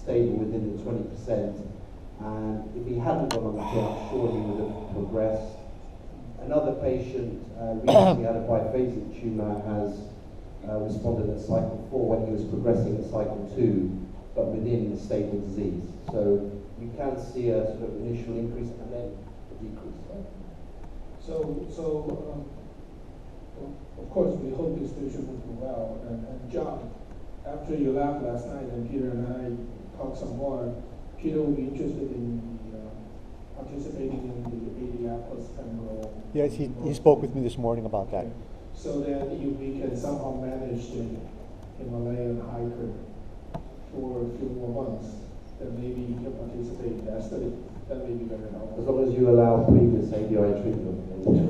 stable within the 20%. And if he hadn't gone on the pill, I'm sure he would have progressed. Another patient recently had a biphasic tumour has responded at cycle 4 when he was progressing at cycle 2, but within stable disease. So you can see a sort of initial increase and then a decrease. So of course, we hope this patient will do well. And John, after you left last night, and Peter and I talked some more, Peter will be interested in participating in the AD Atlas Pembro. Yes, he spoke with me this morning about that. Okay. So that if we can somehow manage the Himalayan hiker for a few more months, then maybe you can participate in that study. That may be very helpful. As long as you allow previous ADI treatment. Okay.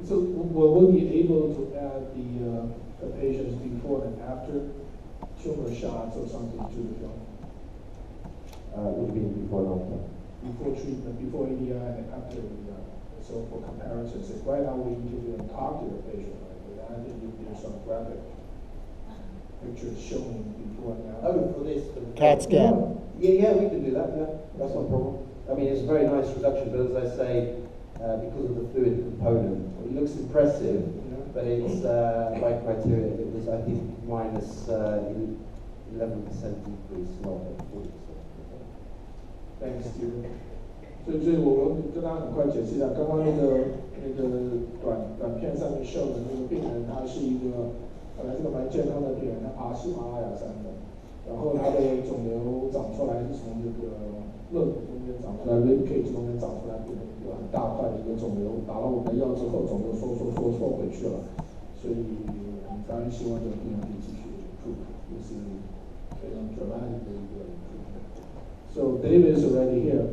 So will we be able to add the patients before and after tumor shots or something to the film? Would be before and after. Before treatment, before ADI and after ADI. So for comparisons, if right now we interview and talk to the patient, right? But I think there's some graphic pictures showing before and after. Oh, for this? For the CAT scan. Yeah, we can do that, yeah. That's not a problem. I mean, it's a very nice reduction, but as I say, because of the fluid component, it looks impressive, but it's, by criteria, it was, I think, minus 11% decrease, not 40%. Thanks, Stephen. 所以我们跟大家很快解释一下，刚刚那个短片上面秀的那个病人，他是一个本来是个蛮健康的病人，他爬喜马拉雅山的，然后他的肿瘤长出来是从这个肋骨中间长出来 ，rib cage 中间长出来，变成一个很大块的一个肿瘤，打了我们的药之后，肿瘤缩回去了，所以我们当然希望这个病人可以继续 improve， 也是非常 dramatic 的一个 improvement。So David is already here.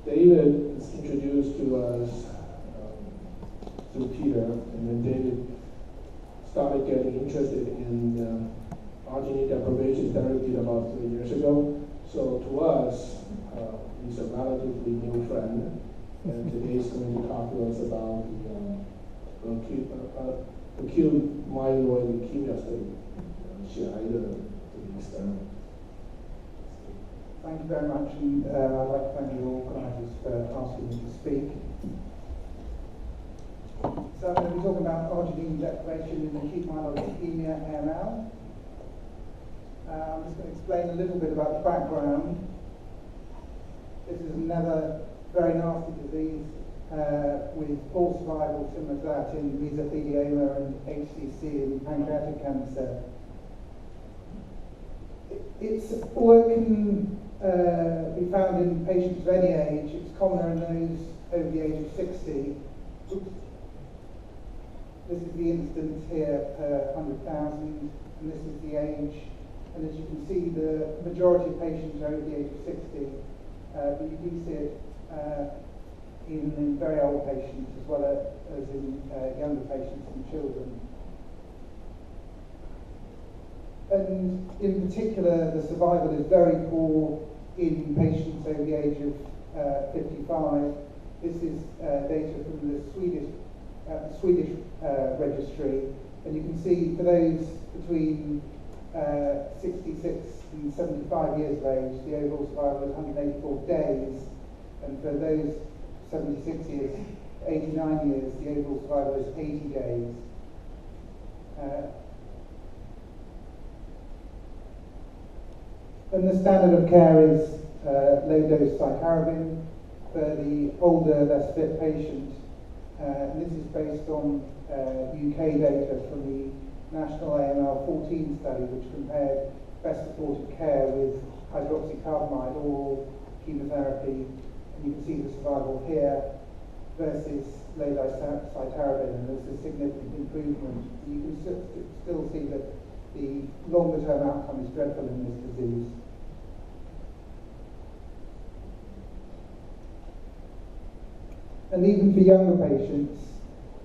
David is introduced to us through Peter, and then David started getting interested in arginine deprivation therapy about 3 years ago. So to us, he's a relatively new friend, and today he's going to talk to us about the acute myeloid leukemia study, 血癌的这个 experiment. Thank you very much, and I'd like to thank the organisers for asking me to speak. So I'm going to be talking about arginine deprivation in acute myeloid leukemia, AML. I'm just going to explain a little bit about the background. This is another very nasty disease with poor survival similar to that in mesothelioma and HCC in pancreatic cancer. Although it can be found in patients of any age, it's commoner in those over the age of 60. This is the incidence here per 100,000, and this is the age. And as you can see, the majority of patients are over the age of 60, but you do see it in very old patients as well as in younger patients and children. And in particular, the survival is very poor in patients over the age of 55. This is data from the Swedish registry, and you can see for those between 66 and 75 years of age, the overall survival is 184 days, and for those 76 years, 89 years, the overall survival is 80 days. And the standard of care is low-dose cytarabine for the older, less fit patient. And this is based on UK data from the National AML 14 study, which compared best supportive care with hydroxycarbamide oral chemotherapy. And you can see the survival here versus low-dose cytarabine, and there's a significant improvement. You can still see that the longer-term outcome is dreadful in this disease. And even for younger patients,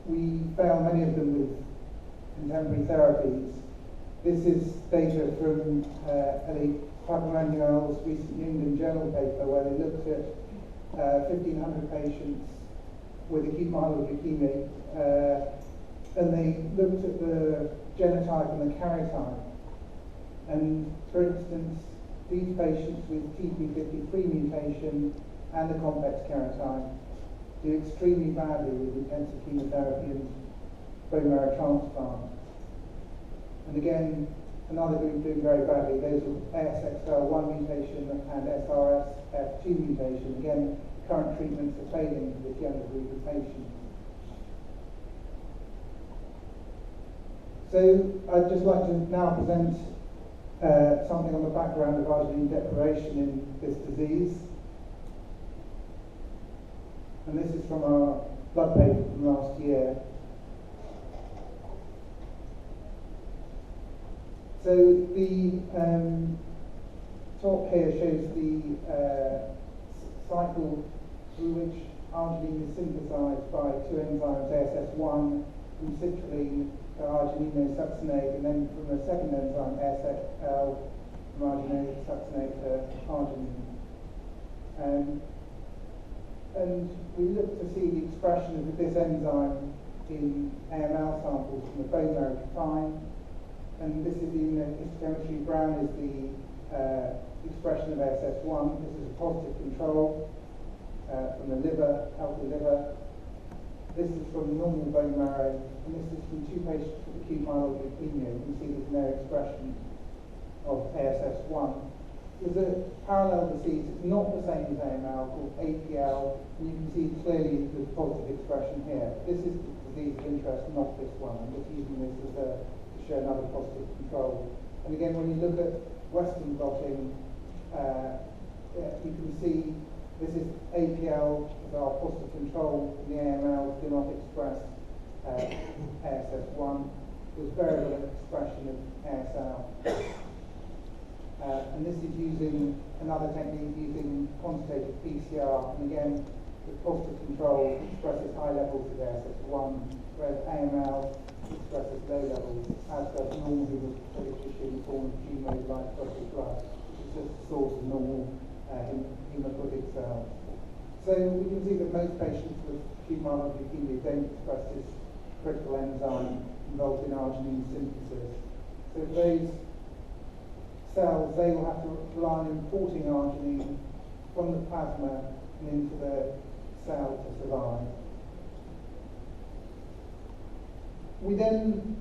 we found many of them with contemporary therapies. This is data from Ellie Papamanuel's recent New England Journal paper, where they looked at 1,500 patients with acute myeloid leukemia, and they looked at the genotype and the karyotype. And for instance, these patients with TP53 mutation and the complex karyotype do extremely badly with intensive chemotherapy and bone marrow transplant. And again, another group doing very badly, those with ASXL1 mutation and SRSF2 mutation. Again, current treatments are failing for this younger group of patients. So I'd just like to now present something on the background of arginine deprivation in this disease. And this is from our blood paper from last year. So the top here shows the cycle through which arginine is synthesized by two enzymes, ASS1 from citrulline to argininosuccinate, and then from a second enzyme, ASXL, from argininosuccinate to arginine. And we look to see the expression of this enzyme in AML samples from the bone marrow to fine. And this is the immunohistochemistry. Brown is the expression of ASS1. This is a positive control from the liver, healthy liver. This is from normal bone marrow, and this is from two patients with acute myeloid leukemia. You can see there's no expression of ASS1. There's a parallel disease, it's not the same as AML, called APL, and you can see clearly the positive expression here. This is the disease of interest, not this one. I'm just using this as to show another positive control. And again, when you look at Western blotting, you can see this is APL as our positive control, and the AML do not express ASS1. There's very little expression of ASL. And this is using another technique using quantitative PCR, and again, the positive control expresses high levels of ASS1, whereas AML expresses low levels, as does normal hemolytic tissue in the form of GMO-like clotted blood, which is just the source of normal hemolytic cells. So we can see that most patients with acute myeloid leukemia don't express this critical enzyme involved in arginine synthesis. So those cells, they will have to rely on importing arginine from the plasma and into the cell to survive. We then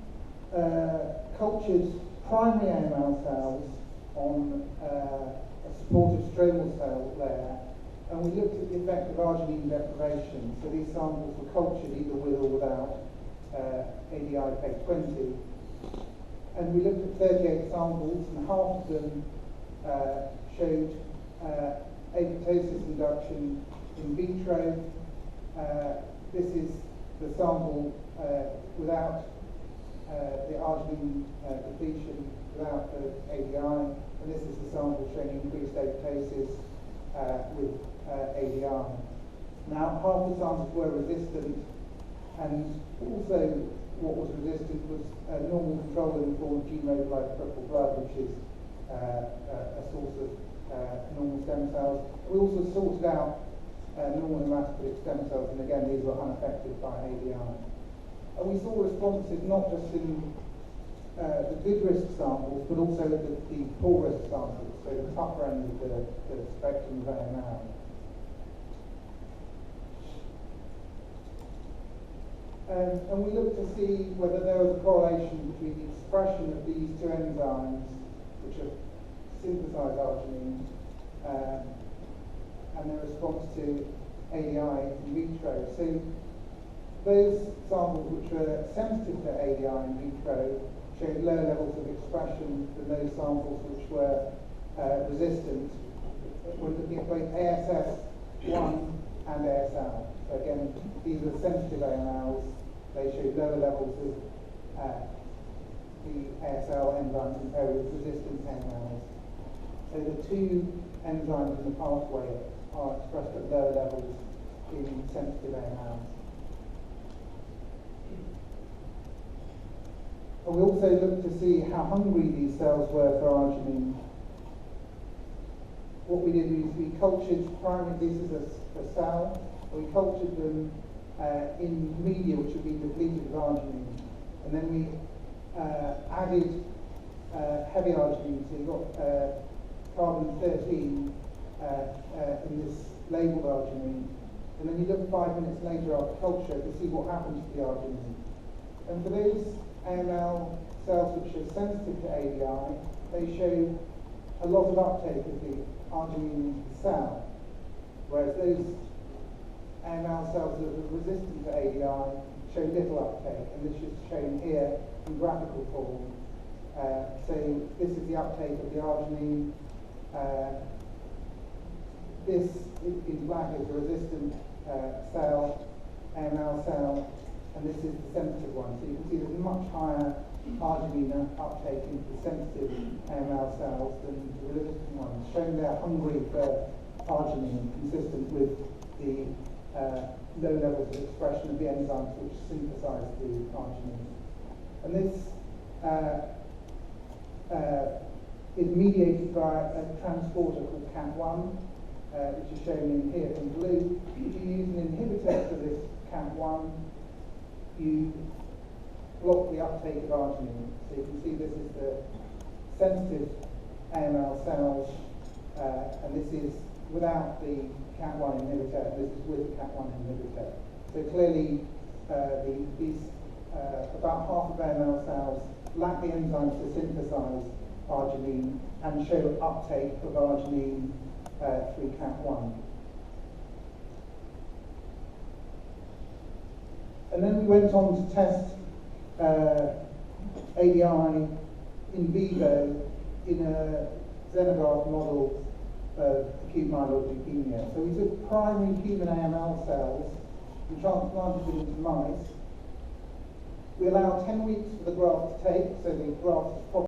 cultured primary AML cells on a supportive stromal cell layer, and we looked at the effect of arginine deprivation. So these samples were cultured either with or without ADI-PEG20. And we looked at 38 samples, and half of them showed apoptosis induction in vitro. This is the sample without the arginine depletion, without the ADI, and this is the sample showing increased apoptosis with ADI. Now, half the samples were resistant, and also what was resistant was normal control in the form of GMO-like peripheral blood, which is a source of normal stem cells. We also sorted out normal hematopoietic stem cells, and again, these were unaffected by ADI. And we saw responses not just in the good risk samples, but also the poor risk samples, so the tougher end of the spectrum of AML. And we looked to see whether there was a correlation between the expression of these two enzymes, which are synthesized arginine, and their response to ADI in vitro. So those samples which were sensitive to ADI in vitro showed lower levels of expression than those samples which were resistant. We're looking at both ASS1 and ASL. So again, these are sensitive AMLs. They showed lower levels of the ASL enzyme compared with resistant AMLs. So the two enzymes in the pathway are expressed at lower levels in sensitive AMLs. And we also looked to see how hungry these cells were for arginine. What we did is we cultured primary, this is a cell, we cultured them in media which had been depleted of arginine. And then we added heavy arginine, so you've got carbon 13 in this labelled arginine, and then you look 5 minutes later after culture to see what happens to the arginine. And for those AML cells which are sensitive to ADI, they show a lot of uptake of the arginine cell, whereas those AML cells that are resistant to ADI show little uptake, and this is shown here in graphical form. So this is the uptake of the arginine. This in black is a resistant cell, AML cell, and this is the sensitive one. So you can see there's much higher arginine uptake into the sensitive AML cells than the resistant ones, showing they're hungry for arginine, consistent with the low levels of expression of the enzymes which synthesize the arginine. And this is mediated by a transporter called CAT1, which is shown in here in blue. If you use an inhibitor for this CAT1, you block the uptake of arginine. So you can see this is the sensitive AML cells, and this is without the CAT1 inhibitor, and this is with the CAT1 inhibitor. So clearly, these about half of AML cells lack the enzymes to synthesize arginine and show uptake of arginine through CAT1. And then we went on to test ADI in vivo in a xenograft model of acute myeloid leukemia. So we took primary human AML cells and transplanted them into mice. We allowed 10 weeks for the graft to take, so the graft is